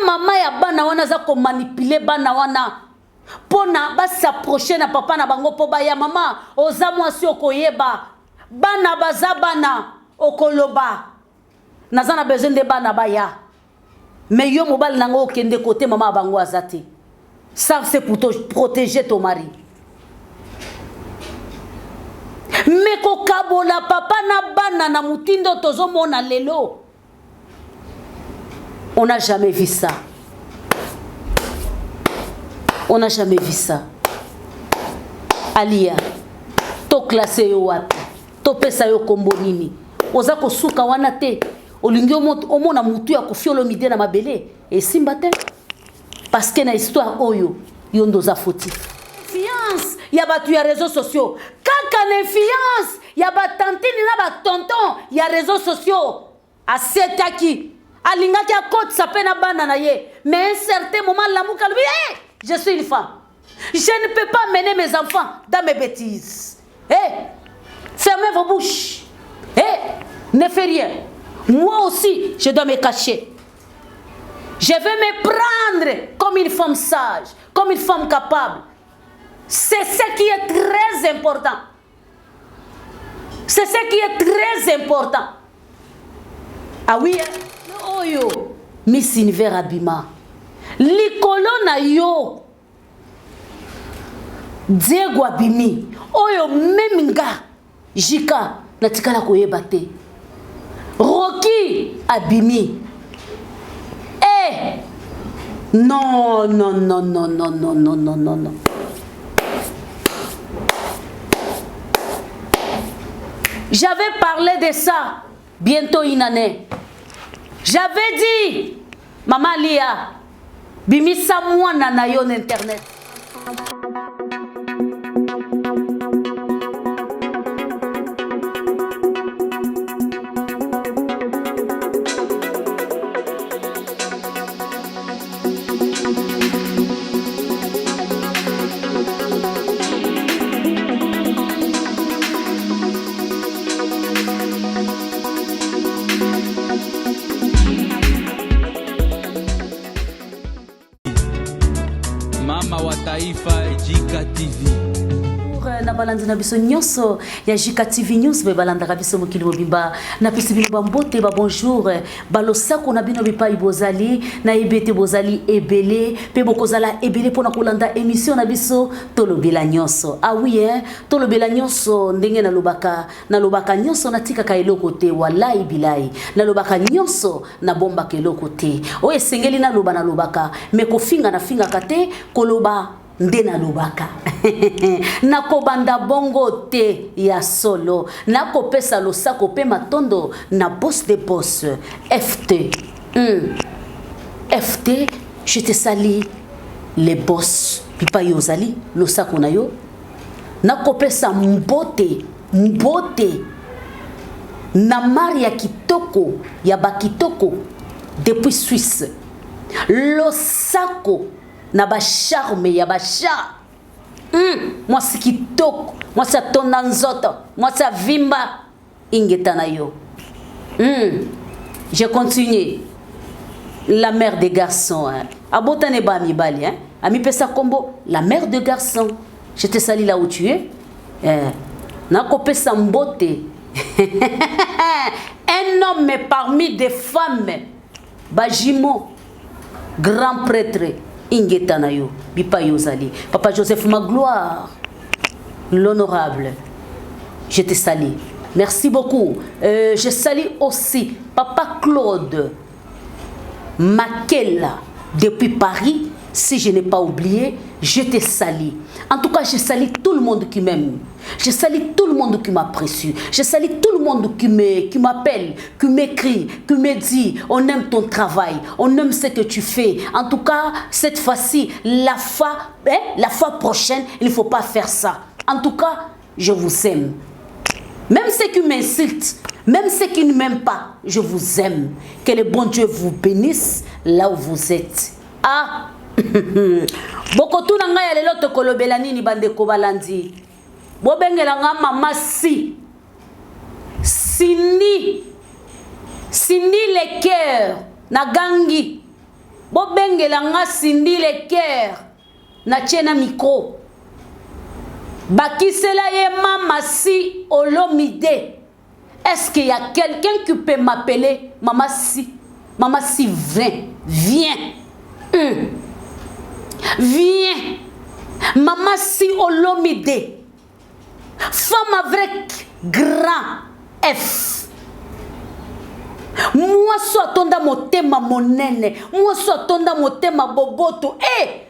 maman ya bana wana za ko manipuler bana wana pona ba s'approcher na papa na bango po ba ya mama oza mwasi okoyeba bana baza bana okoloba naza na besoin de bana baya mais yo mobali nango okende côté mama bango azate ça c'est pour te protéger ton mari mais ko kabola papa na bana na mutindo tozo mona lelo on n'a jamais vu ça. On n'a jamais vu ça. Alia, to classé yo wapi, to pesa yo kombo nini. Oza ko suka wana te, olingi omona mutu ya kofiolo mide na mabele et simba te. Parce que na histoire oyo yondo za fautif. Influence ya batu ya réseaux sociaux. Kaka l'influence ya ba tantine na ba tonton ya réseaux sociaux. Asetaki alingaki akot sapena bana na ye, mais un certain moment l'amour kalbi je suis une femme. Je ne peux pas mener mes enfants dans mes bêtises. Fermez vos bouches. Ne fais rien. Moi aussi, je dois me cacher. Je vais me prendre comme une femme sage, comme une femme capable. C'est ce qui est très important. C'est ce qui est très important. Ah oui, oh yo, Miss Univers Abima. Likolo na yo Diego Abimi oyo meminga Jika natikala koyeba te Rocky Abimi non non non non non non non non non non j'avais parlé de ça bientôt une année j'avais dit Maman Lia bimisa mwana na yo na internet. Mama wa taifa Jika TV. Na balandi na biso nyonso ya Jika TV News be balanda biso mokili mobimba na pesi bino bambote ba bonjour balosako na bino bipai bozali na ebete bozali ebele pe bokozala ebele pona kolanda émission na biso tolobela nyonso ah oui tolobela nyonso ndenge na lobaka nyonso na tika ka eloko te wallahi bilai na lobaka nyonso na bomba ke eloko te o esengeli na lobaka me kofinga na finga kate koloba ndena lobaka nako banda bongo te ya solo nako pesa losako pe matondo na boss de boss FT FT je te sali les boss pipa yozali losako na yo nako pesa mbote na Maria kitoko ya bakitoko depuis Suisse losako na ba charme ya ba cha moi c'est kitoko moi ça tona nzoto moi ça vimba ingeta na yo je continue la mère des garçons abotane ba mi bali ami pesa kombo la mère de garçons je te salue là où tu es na ko pesa mbote un homme parmi des femmes bajimo grand prêtre Ingetanayo, Bipa Yozali, Papa Joseph Magloire, l'honorable, je te salue. Merci beaucoup. Je salue aussi Papa Claude Makela depuis Paris. Si je n'ai pas oublié, je te salue. En tout cas, je salue tout le monde qui m'aime. Je salue tout le monde qui m'apprécie. Je salue tout le monde qui m'appelle, qui m'écrit, qui me dit on aime ton travail, on aime ce que tu fais. En tout cas, cette fois-ci, la fois prochaine, il ne faut pas faire ça. En tout cas, je vous aime. Même ceux qui m'insultent, même ceux qui ne m'aiment pas, je vous aime. Que le bon Dieu vous bénisse là où vous êtes. Ah! Bokotu na ngai lelo to kolobela nini bande ko balandi bobengela nga mama Cindy les cœurs na gangi Bo bengela nga Cindy le cœur. Na tiena micro. Bakisela ye Mama Si Olomide. Est-ce qu'il y a quelqu'un qui peut m'appeler Mama Si? Mama Si, viens. Viens. Mama Si Olomide. Femme avec grand F. Moi soit tonda motema monene. Moi soit tonda motema boboto.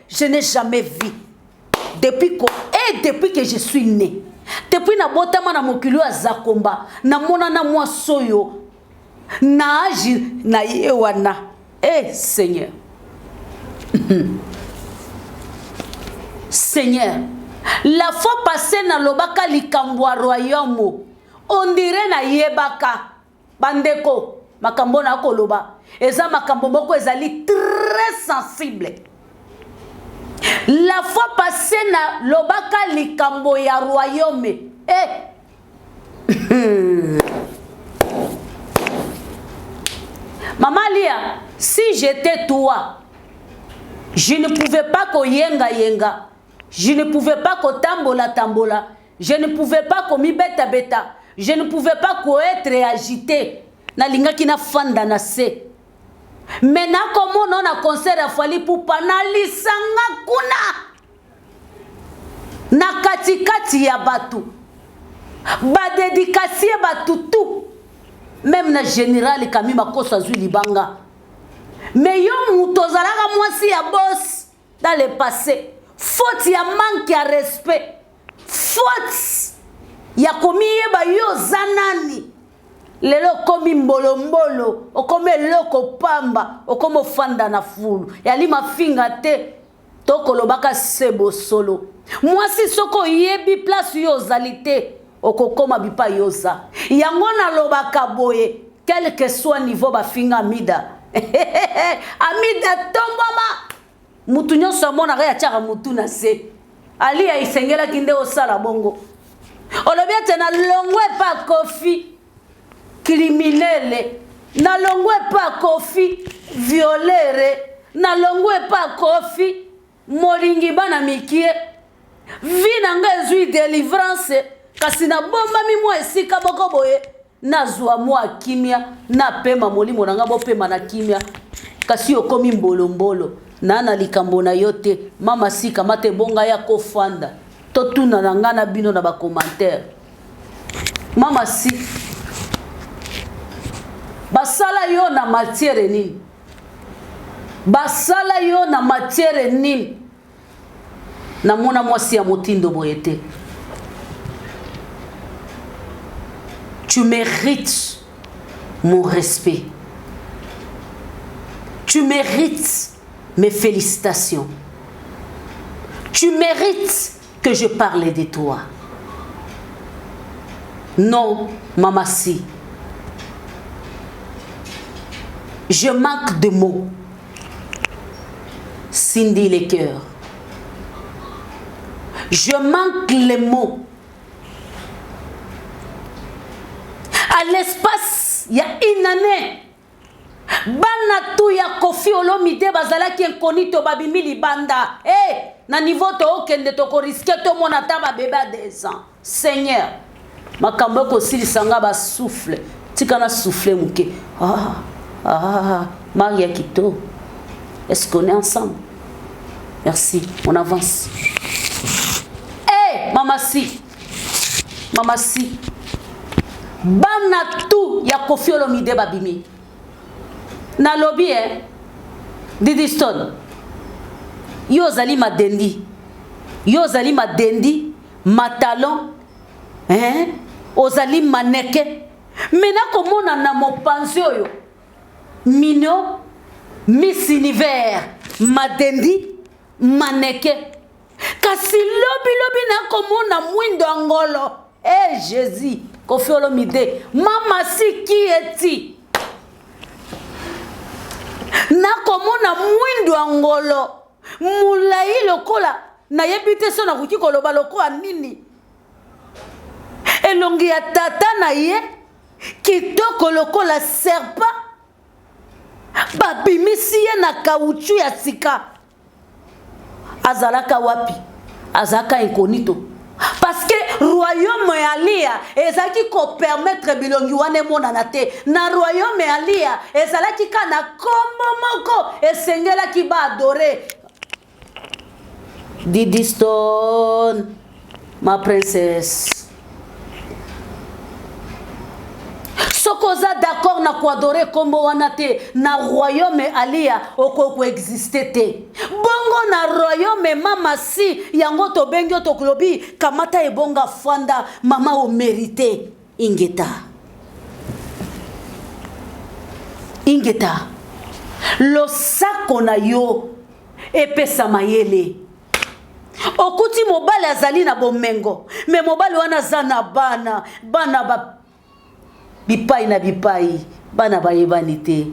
Je n'ai jamais vu. Depuis que je suis né. Depuis na botama na mokilo ya Zakomba. Na mona na moi soyo. Na agi na yewana. Seigneur. Seigneur. La fois passée na lobaka likambwa royaume. On dirait na yebaka. Bandeko. Makambo na koloba. Eza makambo moko ezali très sensible. La fois passée na lobaka likambo ya royaume. Maman Lia, si j'étais toi, je ne pouvais pas ko yenga. Je ne pouvais pas ko tambola. Je ne pouvais pas ko mi beta. Je ne pouvais pas ko être agité. Na linga kina fanda na se. Mais na komo non na concert ya Fally Ipupa na lisanga kuna. Na katikati ya batu. Ba dédicacie batu tout. Même na général kami makosa zui libanga. Mais yo mutozalaka mwasi ya boss dans le passé. Faute ya manque ya respect. Faute ya komi yeba yo zanani. Lelo komi mbolo, okome loko pamba, okome fanda na fulu. Yali mafinga te, toko lobaka sebo solo. Mwasi soko yebi place yo zalite, okokoma bipa yoza. Yango na lobaka boye, quel que soit niveau ba finga amida. Amida tombama. Mutu nyonso amona kaya chaka mutu na se. Ali ya isengela kinde osala bongo. Olobiate na longwe pa kofi. Criminel, na longwe pa kofi violere, na longwe pa kofi moringi bana mikie vina nga ezui délivrance kasi na bomba mi mo esika boko boye na zwa mwa kimia na pema molimo na nga bo pema na kimia kasi okomi mbolo na likambo na yote Mama Si kamate bonga ya kofanda totuna na nga na bino na ba commentaire Mama Si basala yo na matière nini? Basala yo na matière nini? Na mona mwasi ya motindo boyete. Tu mérites mon respect. Tu mérites mes félicitations. Tu mérites que je parle de toi. Non, Mama Si. Je manque de mots. Cindy le cœur. Je manque les mots. À l'espace, il y a une année. Bana tu ya Koffi Olomide bazalaki inconnu to babimi libanda. Na niveau to okende to ko risquer to mona taba bébé à 2 ans. Seigneur, makambo ko silisanga ba souffle. Tikana souffler muke. Maria Kito, est-ce qu'on est ensemble? Merci, on avance. Mama Si, bana tout ya Koffi Olomide babimi. Na lobby Didi Stone. Yo zali madendi, matalon, ozali maneke. Mena komona na mopansio yo. Mino, Miss Univers, madendi, maneke. Kasi lobi na komona mwindo angolo. Jésus, Koffi Olomide, Mama Si qui est-il? Na komona mwindo angolo. Mulai lokola. Na yebite so na kuki koloba lokola nini. Elongi ya tata na ye. Kitoko lokola serpa. babimisi ye na kauchu ya sika azalaka wapi azalaka incognito parce que royaume ya lia ezalaki ko permettre bilongi wana emonana te na royaume ya lia ezalaki ka na kombo moko esengelaki baadore Didi Stone ma princesse sokoza d'accord na kuadore kombo wana te na royaume alia oko exister te bongo na royaume mama si yango to bengi to klobi kamata ebonga fanda mama o mérité ingeta lo sako na yo epesa mayele okuti mobali azali na bomengo me mobali wana za na bana ba bipai na bipai bana bayebani te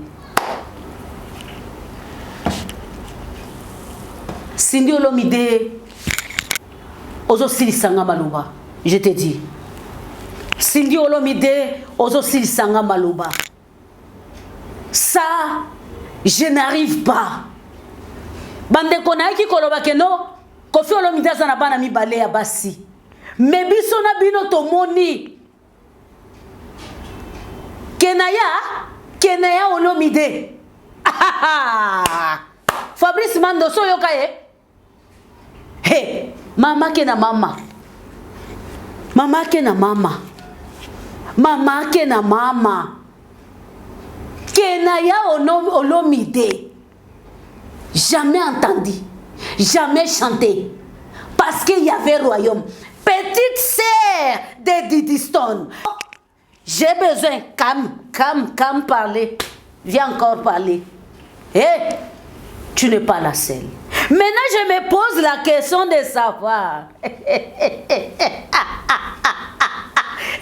Cindy Olomide ozo silisanga maloba je te dis Cindy Olomide ozo silisanga maloba ça je n'arrive pas bande konaiki koloba keno Koffi Olomide za na bana mibale ya basi me biso na bino tomoni Kenaya Olomide Fabrice Mando so yokaye he mama ke na mama Kenaya Olomide jamais entendu jamais chanté parce qu'il y avait royaume petite sœur de Didi Stone. J'ai besoin, calme, parler. Viens encore parler. Eh, tu n'es pas la seule. Maintenant, je me pose la question de savoir.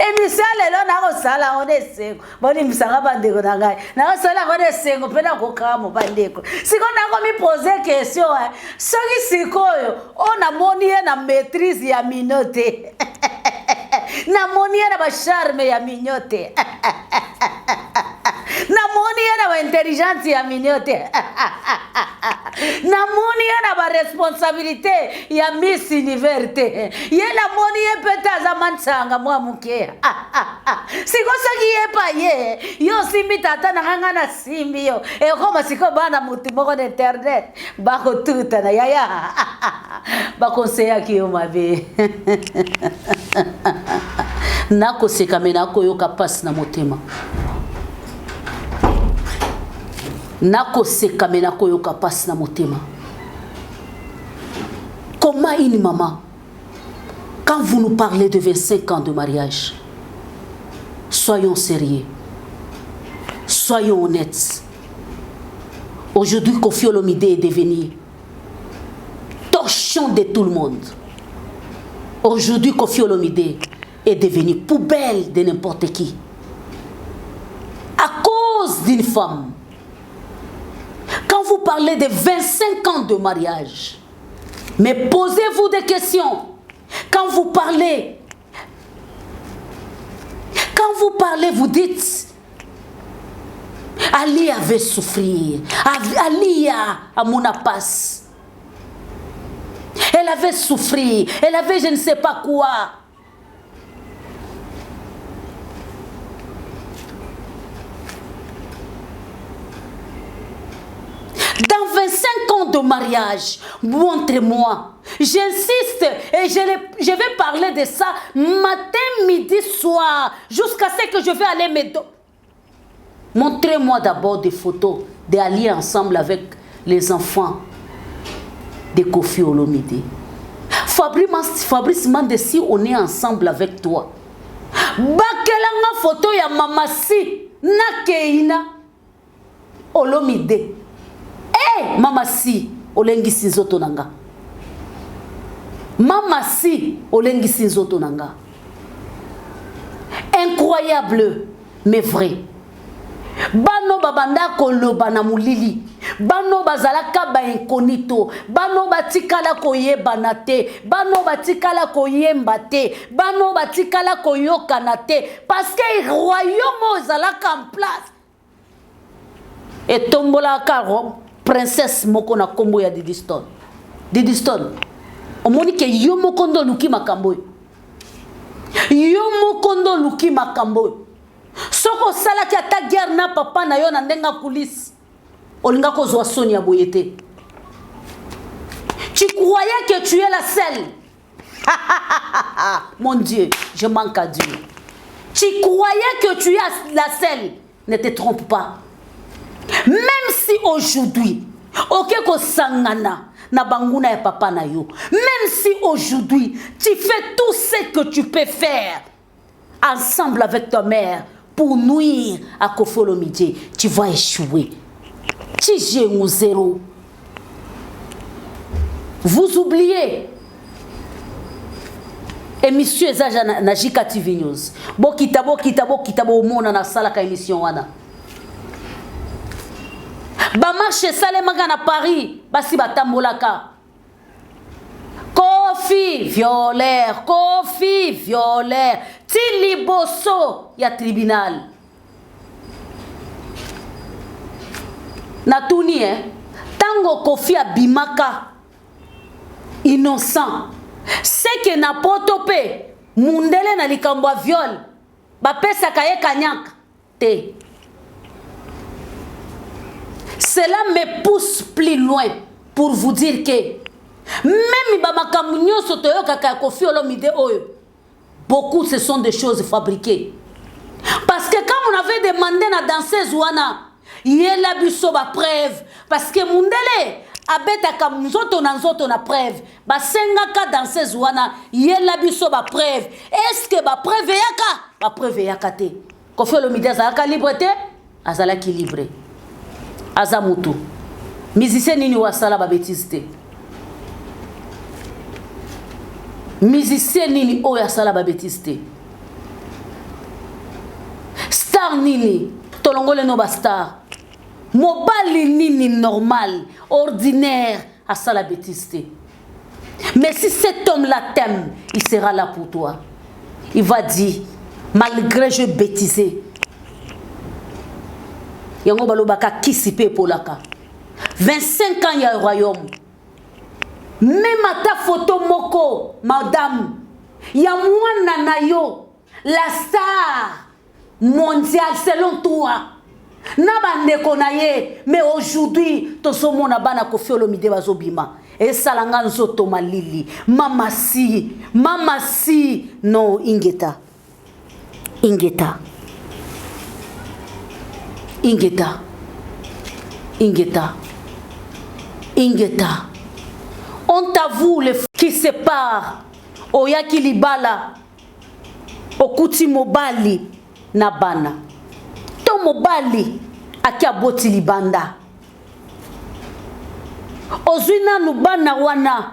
Et monsieur, on a on est boni misanga bandeko na ngai. Na sala on est sengo pena ko kamo bandeko. Siko na ko mi poser question soki sikoyo on a moni na maîtrise ya minote. Na moni na ba charme ya minyote. Na moni na ba intelligence ya minyote. Na moni na ba responsabilité ya Miss Univers. Ye la moni peta za mansanga mwa muke. Siko soki ye pa ye. Yo simbi tata na nganga na simbi yo. E koma siko bana mutu moko na internet. Bako tuta na yaya. Bako seya ki yo mabe. Nako sekamena ko yo kapas na motema. Nako sekamena ko yo kapas na motema. Comment une maman, quand vous nous parlez de 25 ans de mariage, soyons sérieux, soyons honnêtes. Aujourd'hui, Koffi Olomide est devenu torchon de tout le monde. Aujourd'hui, Koffi Olomide est devenu poubelle de n'importe qui. À cause d'une femme. Quand vous parlez de 25 ans de mariage, mais posez-vous des questions. Quand vous parlez, vous dites, Ali avait souffert, Ali a mon passe. Elle avait souffert, elle avait je ne sais pas quoi. Dans 25 ans de mariage, montrez-moi. J'insiste et je vais parler de ça matin, midi, soir, jusqu'à ce que je vais aller me... Montrez-moi d'abord des photos d'Ali ensemble avec les enfants de Koffi Olomide. Fabrice Mande, si on est ensemble avec toi, bakelanga photo ya mama si na Keina Olomide. Eh, mama si olengisi nzoto nanga. Mama si olengisi nzoto nanga. Incroyable mais vrai. Bano babanda koloba na mulili. Bano bazalaka ba incognito. Bano batikala koyebana te. Bano batikala koyemba te. Bano batikala koyokana te. Parce que royaume ozalaka en place. et tombola karo princesse moko na kombo ya Didiston. Didiston omoni ke yo moko ndo luki makambo yo moko ndo luki makambo soko sala ki ata guerre na papa na yo na ndenga kulisi olinga kozwa soni ya boyete. Tu croyais que tu es la seule. Mon Dieu, je manque à Dieu. Tu croyais que tu es la seule. Ne te trompe pas. Même si aujourd'hui, ok ko sangana na banguna ya papa na yo. Même si aujourd'hui, tu fais tout ce que tu peux faire ensemble avec ta mère pour nuire à Koffi Olomidé, tu vas échouer. Tu joues au zéro. Vous oubliez. Émission Ezaja na Jika TV News. Bo kitabo mona na sala ka émission wana. Ba marché salemanga na Paris, basi batambolaka. Koffi violeur, Koffi violeur. Ti liboso ya tribunal. Na tuni tango Koffi abimaka innocent. C'est que na potopé mundele na likambo viol ba pesa kaye kanyaka te. Cela me pousse plus loin pour vous dire que même ba makambo nyonso toyoka ka Koffi Olomidé oyo, beaucoup ce sont des choses fabriquées. Parce que quand on avait demandé na danseuse wana yela biso ba preuve parce que mundele abeta kam nzoto na preuve basenga ka danseuse wana yela biso ba preuve. Est-ce que ba preuve yaka ba preuve yaka te? Koffi Olomidé azalaka libre te? Azalaki libre. Azamutu musicien nini wasala ba bêtise te? Musicien nini oyo asala ba bêtise te? Star nini tolongole no ba star? Mobali nini normal, ordinaire, à ça la bêtise. Mais si cet homme-là t'aime, il sera là pour toi. Il va dire, malgré je bêtisé, yango balobaka kisipe polaka. 25 ans il y a un royaume. Même à ta photo moko, madame, il y a moi nanayo, la star mondiale selon toi. Nabande konaye, mais aujourd'hui, to somo na bana Koffi Olomidé bazobima. Et salanga nzoto malili. Mama si, non ingeta. Ingeta. Ingeta. Ingeta. Ingeta. On t'avoue les qui séparent. Oyaki libala. Okuti mobali na bana. Mobali akia boti libanda ozwina nubana wana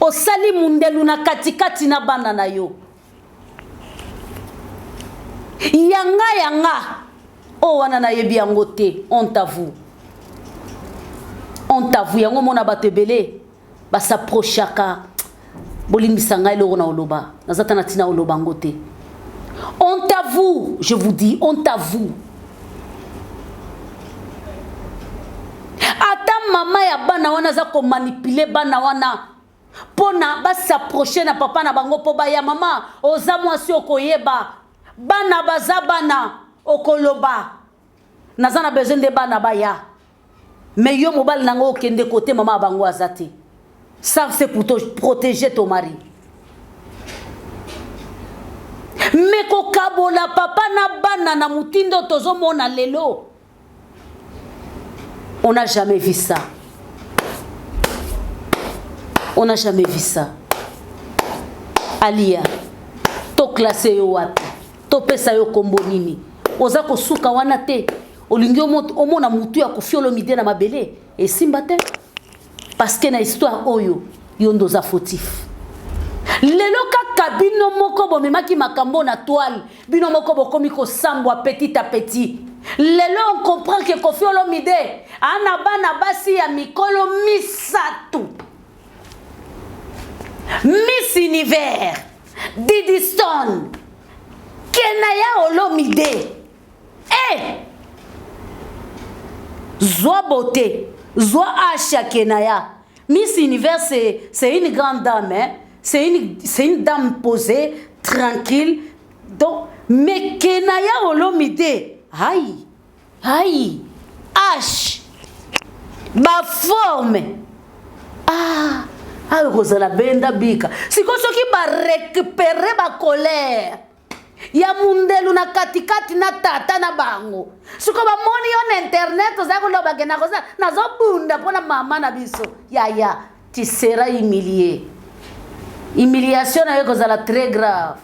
osali mundelu na katikati na bana na yo yanga o wana na yebi yango te. On t'avoue yango mona batebele basaprochaka bolimbisa ngai loko na oloba nazata na tina oloba ngo te. On t'avoue, je vous dis, on t'avoue. Ata mama ya bana wana za ko manipuler bana wana pona ba s'approcher na papa na bango po ba ya mama oza mwasi okoyeba bana baza bana okoloba nazana besoin de bana baya mais yo mobali nango okende côté mama bango azate. Ça c'est pour te protéger ton mari. Mais kokabola papa na bana na mutindo tozomona lelo. On n'a jamais vu ça. On n'a jamais vu ça. Alia, to classé yo wapi? To pesa yo kombo nini? Oza kosuka wana te. Olingi omona mutu ya Koffi Olomidé na mabele et simba te. Parce que na histoire oyo yondo za fautif. Lelo kaka bino moko bomemaki makambo na toile, bino moko bokomi ko sambwa petit à petit. Lelo on comprend que Koffi Olomidé ana bana basi ya mikolo misatu. Miss Univers, Didiston, Kenaya Olomidé. Zwa beauté, zwa Asha Kenaya. Miss Univers, c'est une grande dame, hein? C'est une dame posée, tranquille. Donc, mais Kenaya Olomide, aïe, aïe, H, ma forme. Ah, Rosala Benda Bika. C'est comme ça qui va récupérer ma colère. Ya mundelu na katikati na tata na bango. Suko ba moni on internet za ko loba ke na kosa na zo bunda pona mama na biso. Ya, tu seras humilié. Humiliation na yo kozala très grave.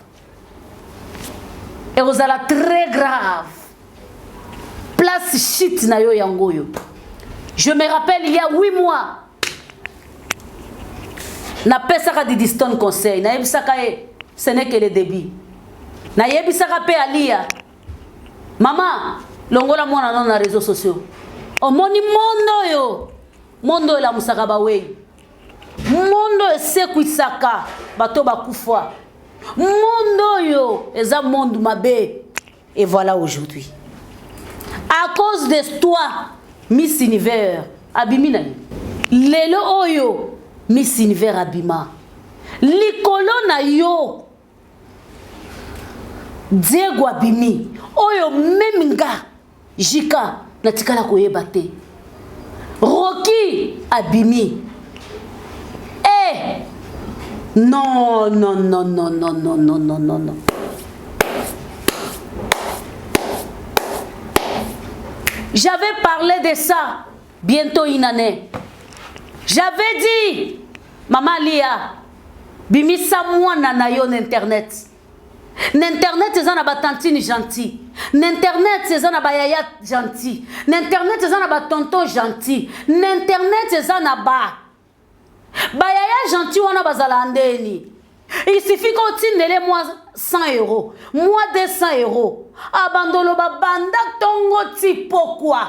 Et kozala très grave. Place shit na yo yango yo. Je me rappelle il y a 8 mois. Na pesaka di diston conseil, na ebisaka ce n'est que le début. Na yebisaka pe alia mama longola mwana non na réseaux sociaux omoni mondo la musaka bawe mondo esekwisaka bato bakufa mondo yo eza monde mabe. Et voilà aujourd'hui à cause de toi Miss Univers abimi na lelo oyo Miss Univers abima likolo na yo Diego abimi oyo meminga jika natikala koyeba te. Rocky abimi non. J'avais parlé de ça bientôt une année. J'avais dit Maman Lia bimi sa mwana na yo internet. N'internet c'est na batantine gentil. N'internet c'est na bayaya gentil. N'internet c'est na batonton gentil. N'internet c'est na bayaya gentil wana bazala ndeni. Il suffit qu'on tindele moi 100 €, moi 200 €. Abandolo babanda tongo ti pourquoi?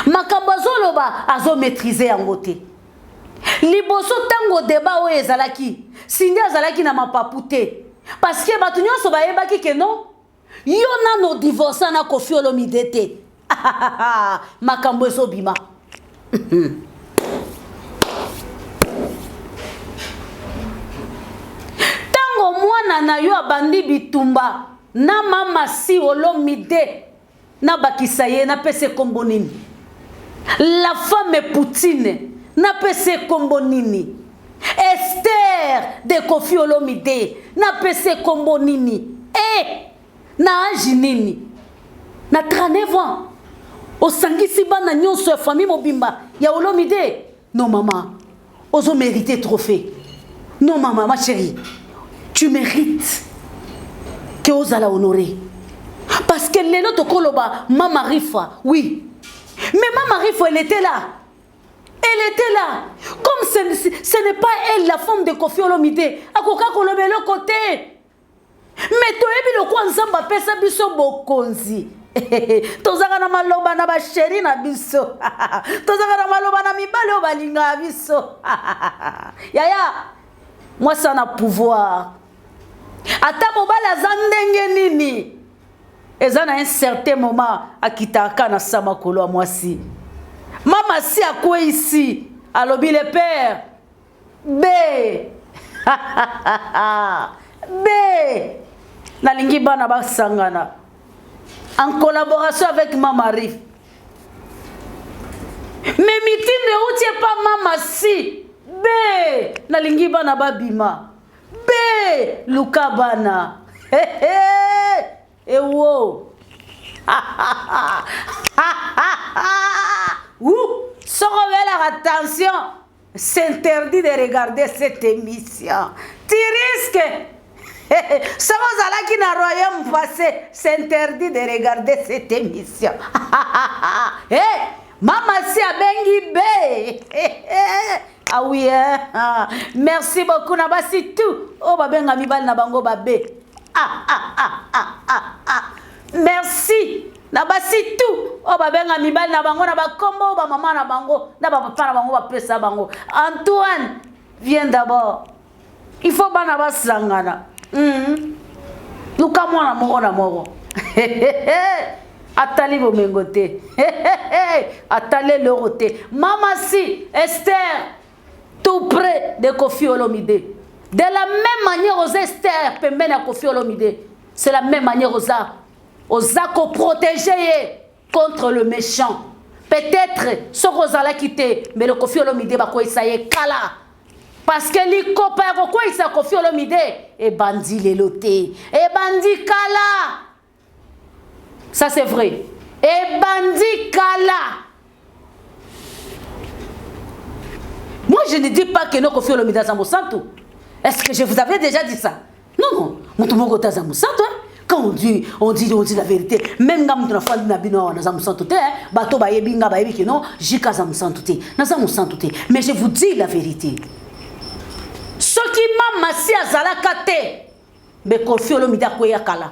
Makambo azoloba azo maîtriser yango te. Liboso tango débat o ezalaki sindi azalaki na mapapu te parce que bato nyonso bayebaki ke non yo nano divorce na Koffi Olomide te. Makambo ezobima. Tango mwana na yo abandi bitumba na mama si Olomide na bakisa ye na pese kombo nini la femme Poutine na pese kombo nini Esther de Koffi Olomide na pese kombo nini na âge nini na 39 ans osangisi bana nyonso ya famille mobimba ya Olomide. Non maman ozo mériter trophée. Non maman ma chérie tu mérites que ozala honorer parce que lelo tokoloba Mama Rifa oui mais Mama Rifa elle était là. Elle était là. Comme ce n'est pas elle, la femme de Koffi Olomide. Akoka kolobe le côté. Mais toi, ebi le kwa nzamba pesa biso bokonzi. Tozaka na maloba na ba chéri na biso. Tozaka na maloba na mibale o balinga biso. Yaya, moi ça na pouvoir. Ata mobala zandenge nini. Eza na un certain moment akitaka na sama kolo moi si. Maman si à quoi ici? Alobi le père. B. B. Nalingi bana ba sangana. En collaboration avec Mama Rif. Mais mitine où tu es pas Mama si. B. Nalingi bana ba bima. B. Luka bana. Wow. Attention, c'est interdit de regarder cette émission. Tu risques. Ça va qui n'a royaume passé, c'est interdit de regarder cette émission. Maman si a bengi be. Ah oui, merci beaucoup nabasi tout. Oh babenga mibal na bango babe. Merci. Nabasi tout. Oh babenga mibal na bango na ba kombo ba maman na bango na ba papa na bango ba pesa bango. Antoine, viens d'abord. Il faut bana ba sangana. luka mwana moko na moko atali bomengo te atali loro te. Mama si Esther tout près de Koffi Olomide. De la même manière aux Esther pembeni ya Koffi Olomide, c'est la même manière aux ko protéger contre le méchant. Peut-être ce qu'on a quitté, mais le Koffi Olomide va quoi ça y est kala. Parce que les copains quoi ils sa Koffi Olomide et bandit les lotés et bandit kala. Ça c'est vrai. Et bandit kala. Moi je ne dis pas que nos Koffi Olomide za mosanto. Est-ce que je vous avais déjà dit ça? Non, mon tout monde za mosanto. Quand on dit la vérité, même quand on a fait na bino na za mosanto te, bato ba yebi nga ba yebi que non, jika za mosanto te. Na za mosanto te. Mais je vous dis la vérité. Ce qui m'a massi à Zalakate, mais Koffi Olomide akoya kala.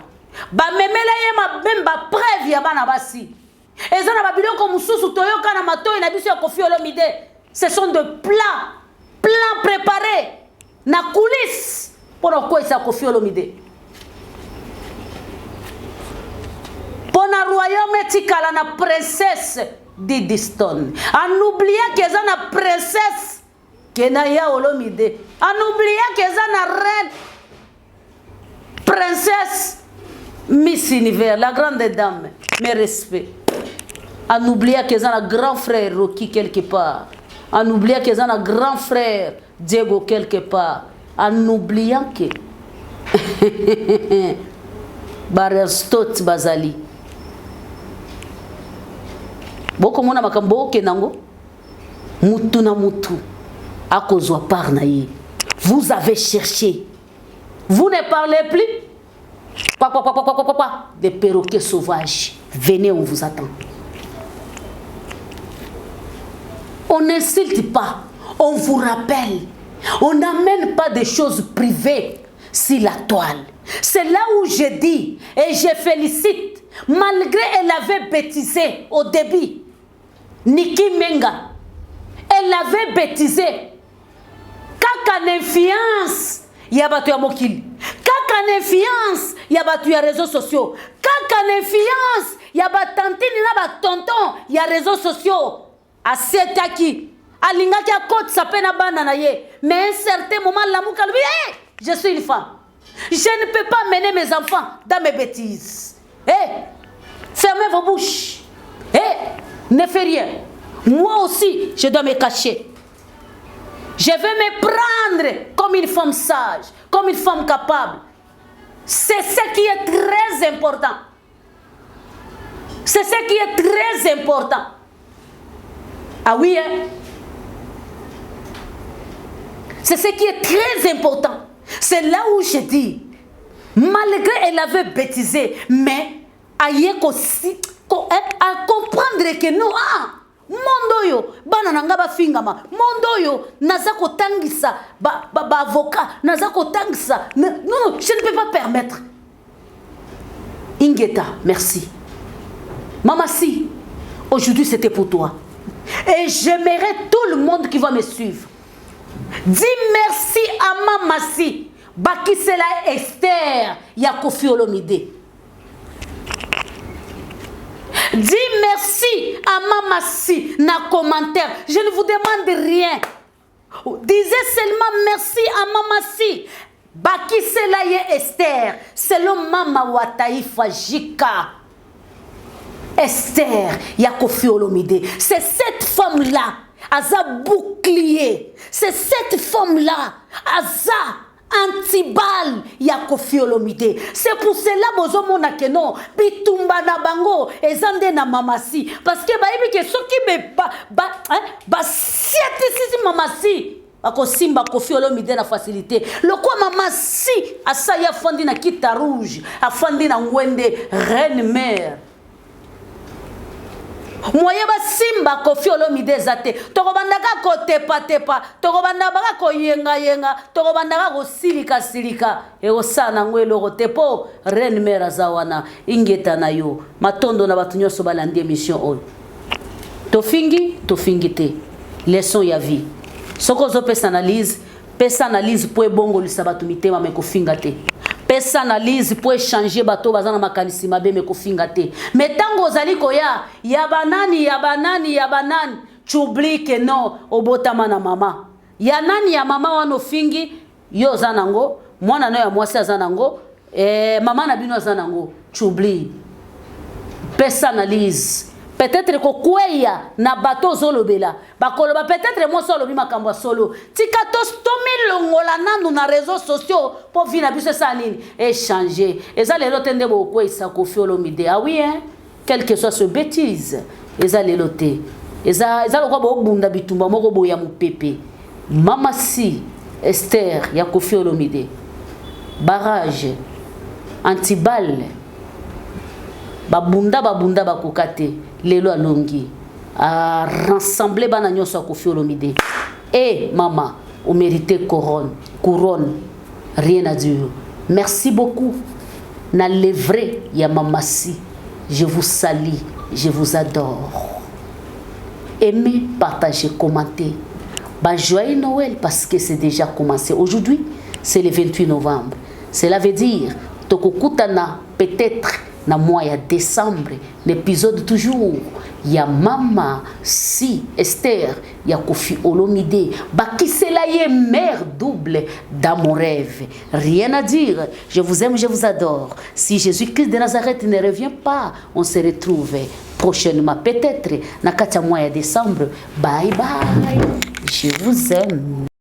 Ba memela ye ma même ba preuve ya bana basi. Eza na ba biloko mususu toyoka na matoi na biso ya Koffi Olomide. Ce sont de plans préparés na coulisses pour quoi ça Koffi Olomide. Pour na royaume tikala na princesse Didiston. En oubliant que ça na princesse Kenaya Olomide. En oubliant que ça na reine princesse Miss Univers, la grande dame. Mes respects. En oubliant que ça na grand frère Rocky quelque part. En oubliant que ça na grand frère Diego quelque part. En oubliant que Barestot Bazali. Boko mona makambo kenango mutu na mutu akozwa par na ye. Vous avez cherché. Vous ne parlez plus. Quoi. Des perroquets sauvages. Venez, on vous attend. On n'insulte pas. On vous rappelle. On n'amène pas des choses privées sur la toile. C'est là où je dis et je félicite. Malgré elle avait bêtisé au début. Niki Menga. Elle avait bêtisé. Kaka influence. Yabatu ya mokili. Kaka influence. Yabatu ya réseaux sociaux. Kaka influence. Yabatantini na ba tonton ya réseaux sociaux. Asetaki. Alingaki a côte sapena bana na ye. Mais à un certain moment l'amour calme. Je suis une femme. Je ne peux pas mener mes enfants dans mes bêtises. Fermez vos bouches. Ne fais rien. Moi aussi, je dois me cacher. Je vais me prendre comme une femme sage, comme une femme capable. C'est ce qui est très important. C'est ce qui est très important. Ah oui, hein? C'est ce qui est très important. C'est là où je dis, malgré elle avait bêtisé, mais aïe aussi, à comprendre que non, mondo yo, banananga ba fingama, mondo yo, nazako tangisa, ba avocat, nazako tangisa. Non, je ne peux pas permettre. Ingeta, merci. Maman si, aujourd'hui c'était pour toi. Et j'aimerais tout le monde qui va me suivre. Dis merci à Maman si. Baki c'est la Esther, ya Koffi Olomide. Dis merci à Maman si na commentaire. Je ne vous demande rien. Disez seulement merci à Maman si. Baki c'est la ya Esther. Selon Mama Wataifa Jika. Esther, ya Koffi Olomide. C'est cette femme-là, Aza bouclier. C'est cette femme-là, Aza antibal, ya Koffi Olomide. C'est pour cela bozo mona que non, bitumba na bango, ezande na mamasi. Parce que baïbi que ceux qui me siete mamasi. Ako simba Koffi Olomide na facilité. Le quoi maman si, asa ya fandi na kita rouge, afandi na ngwende reine mère. Moyeba simba Koffi Olomide zate tokobandaka ko tepa tokobandaka ko yenga tokobandaka ko silika e osana ngwelo ko tepo reine mère zawana ingeta na yo matondo na batu nyoso balandi émission on tofingi te leçon ya vie soko zo pesa analyse po ebongo lisabatu mitema me kofinga te pesa analyse pour échanger bato bazana makanisi mabe me kofinga te. Mais tango ozali koya ya banani tu oublies que non obotama na mama. Ya nani ya mama wano fingi yo zanango mwana no ya mwasi azanango mama na bino azanango tu oublies. Pesa analyse peut-être ko kweya na bato zolobela bakoloba peut-être mo solo bi makambo solo tika to longola nanu na réseaux sociaux pour vina biso ça nini échanger eza lelo tende bo kwesa Koffi Olomide ah oui hein quel que soit ce bêtise eza lelo te eza lokwa bo bunda bitumba moko boya mupepe mama si Esther ya Koffi Olomide barrage antiballe babunda bakukate lelo alongi a rassembler bana nyoso Koffi Olomide et maman on méritait couronne rien à dire. Merci beaucoup na le vrai ya mama si je vous salue, je vous adore. Aimez, partagez, commentez. Bah joyeux Noël parce que c'est déjà commencé. Aujourd'hui, c'est le 28 novembre. Cela veut dire tokokutana peut-être na mois ya décembre, l'épisode toujours ya mama si Esther ya Koffi Olomide baki cela y mère double dans mon rêve. Rien à dire, je vous aime, je vous adore. Si Jésus-Christ de Nazareth ne revient pas, on se retrouve prochainement peut-être na katia mois ya décembre. Bye bye, je vous aime.